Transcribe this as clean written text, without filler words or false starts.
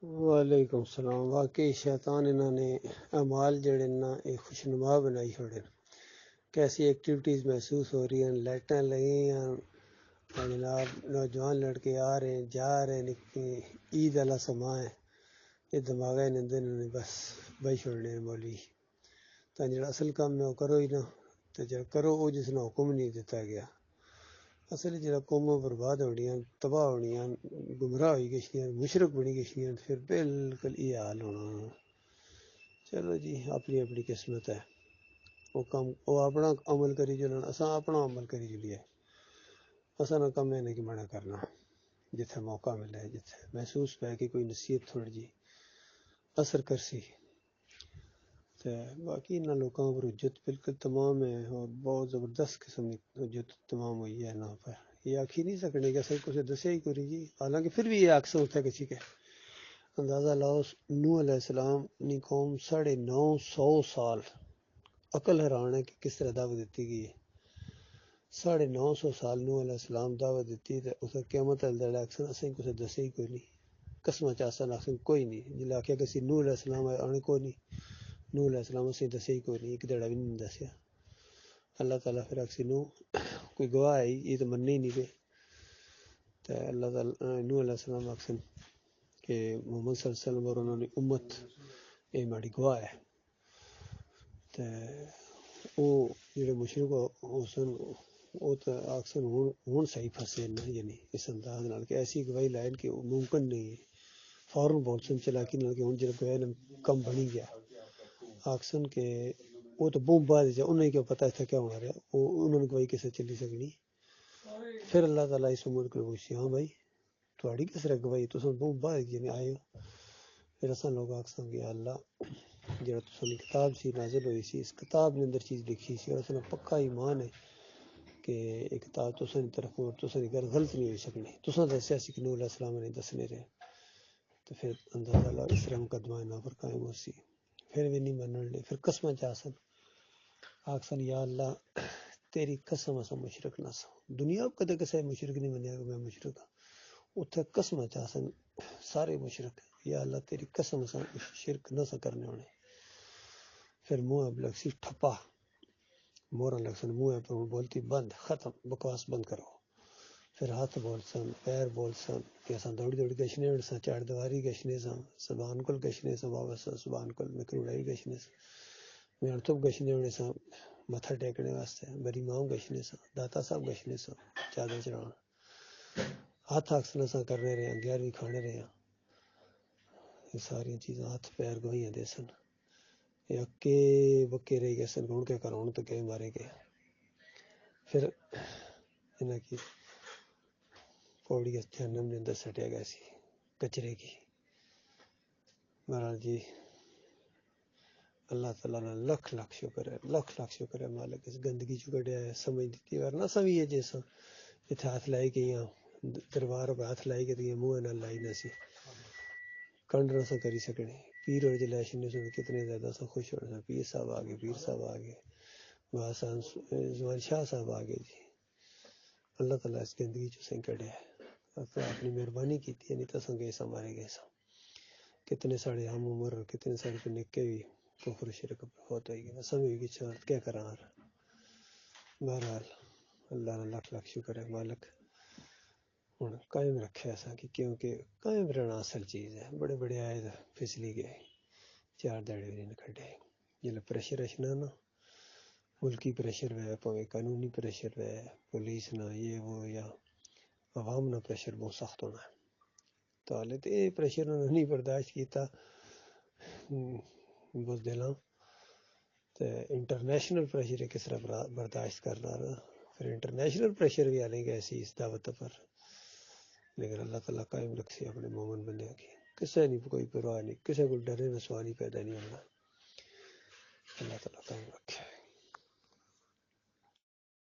وعلیکم السلام۔ واقعی شیطان انہوں نے اعمال جڑے نا یہ خوشنما بنائی چھوڑے، کیسی ایکٹیویٹیز محسوس ہو رہی ہیں، لائٹیں لگی ہیں اور جناب نوجوان لڑکے آ رہے ہیں جا رہے ہیں، عید والا سما ہے، یہ دماغے نندے نے بس بھائی چھوڑنے مولوی تو جڑا اصل کام ہے وہ کرو ہی نہ، تو جڑا کرو وہ جس نے حکم نہیں دیتا گیا۔ اصل جڑا قوموں برباد ہونیاں، تباہ ہونیاں، گمراہ ہوئی گئیاں، مشرک بنی گئیاں، پھر بالکل یہ حال ہونا۔ چلو جی اپنی اپنی قسمت ہے، وہ اپنا عمل کری چلن، اساں اپنا عمل کری چلیے، اساں نہ کم ہے کہ منع کرنا جتھے موقع ملے، جتھے محسوس پہ کہ کوئی نصیحت تھوڑی جی اثر کرسی۔ تو باقی انہاں لوگوں پر حجت بالکل تمام ہے اور بہت زبردست قسم کی حجت تمام ہوئی ہے یہاں پر، یہ آکھی نہیں سکنے کہ اصل کچھ دسے ہی کری جی، حالانکہ پھر بھی یہ آکھ سکتا ہے کسی کے اندازہ لاؤ۔ نوح علیہ السلام نے قوم 950 سال، عقل حیران ہے کہ کس طرح دعوت دیتی گئی ہے۔ 950 سال نوح علیہ السلام دعوت دیتی تو اسے قیامت الدڑ اکثر اسیں کچھ دسے ہی کوئی نہیں، قسمہ چاسن اکثر کوئی نہیں، جلے آکھیا کہ اسی نوح علیہ السلام آنے کوئی نہیں، نوح علیہ السلام اسیں دسے ہی کوئی نہیں، ایک دڑا بھی نہیں دسیا۔ اللہ تعالیٰ پھر اکسی نوح کوئی گواہ ہے یہ تو مننے ہی نہیں پہ، تو اللہ تعالیٰ نوح علیہ السلام اکثر کہ محمد صلی اللہ علیہ وسلم اور انہوں نے امت یہ ماڑی گواہ ہے، تو وہ جڑے مشرک حسن وہ تو اکثر ہون صحیح پھنسے نا، یعنی اس انداز نال کہ ایسی گواہی لائن کہ وہ ممکن نہیں ہے، فوراً بول سن چلاکی نال کہ ہن جڑا گواہ کم بنی گیا آکسن کہ وہ تو بہت بعد جا انہیں کیا پتہ تھا کیا ہونا رہا، وہ انہوں نے گواہی کیسے چلی سکنی۔ پھر اللہ تعالیٰ اس امت کو پوچھی ہاں بھائی تھوڑی کس طرح گواہی تساں بہت بعد جی آئے ہو، پھر اساں لوگ آکساں کہ اللہ جڑا تساں کتاب سی نازل ہوئی سی اس کتاب نے اندر چیز لکھی سی اور اساں پکا ایمان ہے کہ ایک کتاب تساں دی طرف اور تساں دی غلط نہیں ہو سکنی، تساں دسیا سی کہ نوح علیہ السلام نے دسنے رہے، تو پھر اندازہ لا اس طرح مقدمہ انہاں پر قائم ہو سی، پھر بھی نہیں منن لے، پھر قسمہ چاسن آکسن یا اللہ تیری قسم اساں مشرک نہ سا، دنیا کدے کسے مشرک نہیں منیا کہ میں مشرک ہاں، اتھے قسمہ چاسن سارے مشرک، یا اللہ تیری قسم اساں شرک نہ سا کرنے ہونے۔ پھر منہ اب لگسی ٹھپا، مورن لگسن منہ پر بولتی بند، ختم، بکواس بند کرو۔ پھر ہاتھ بول سن، پیر بول سن کہ اساں دوڑی دوڑی گشنے سا، چار دیواری گشنے سا، زبان کل گشنے سا، واپس زبان کل مکروڑائی گشنے سا، میرتب گشنے ہونے سا، متھا ٹیکنے واسطے، بری ماؤں گشنے سا، داتا صاحب گشنے سا، چادر چڑھانا، ہاتھ آکسنا سا کرنے رہے ہیں، 11ویں کھانے رہے ہیں، یہ ساری چیزیں ہاتھ پیر گوائیاں دے سن، یہ اکے بکے رہ گئے سن، ہون کے کرون تو گئے مارے گئے۔ پھر انہاں کی پوڑی جہنم نے اندر سٹیا گیا سی کچرے کی۔ مہاراج جی اللہ تعالیٰ نے لکھ لاکھ شکر ہے، لکھ لاکھ شکر ہے مالک اس گندگی چ کڈیا ہے، سمجھ دیتی ورنہ سمجھے جیسا اتنے ہاتھ لائی گئیاں دربار پہ ہاتھ لائی گئی منہ نہ لائی نہ سی کنڈ نہ سا کری سکنے، پیر اور جلائش نے سن کتنے زیادہ سا خوش ہونا، پیر صاحب آگے، پیر صاحب آگے، زمان شاہ صاحب آگے جی۔ اللہ تعالیٰ اس گندگی چ سیں کڈیا ہے، اپنی مہربانی کی تھی، نہیں تو سن گئے سا مارے گئے سا، کتنے ساڑے ہم عمر اور کتنے ساڑے کو نکے بھی کفر شرک بہت ہوئی گئی، سمجھ گئی چارت کیا کراں۔ بہرحال اللہ نے لاکھ لاکھ شکر ہے مالک ہن قائم رکھے ایسا کہ کیونکہ قائم رہنا اصل چیز ہے، بڑے بڑے آئے پھسلی گئے، چار دہڑے بھی نہیں کھڑے، جلے پریشر اشنا نا ملکی پریشر ہے، پویں قانونی پریشر ہے، پولیس نہ یہ وہ یا عوام نہ پریشر بہت سخت ہونا ہے، تو حالے تو یہ پریشر انہوں نے نہیں برداشت کیتا بس دلاں تو انٹرنیشنل پریشر کس طرح برداشت کرنا نا، پھر انٹرنیشنل پریشر بھی آنے گئے سی اس دعوت پر، لیکن اللہ تعالیٰ قائم رکھسی اپنے مومن بندے کی، کسے نہیں کوئی پرواہ نہیں، کسے کو ڈرے نہ سوال ہی پیدا نہیں ہونا، اللہ تعالیٰ قائم رکھ۔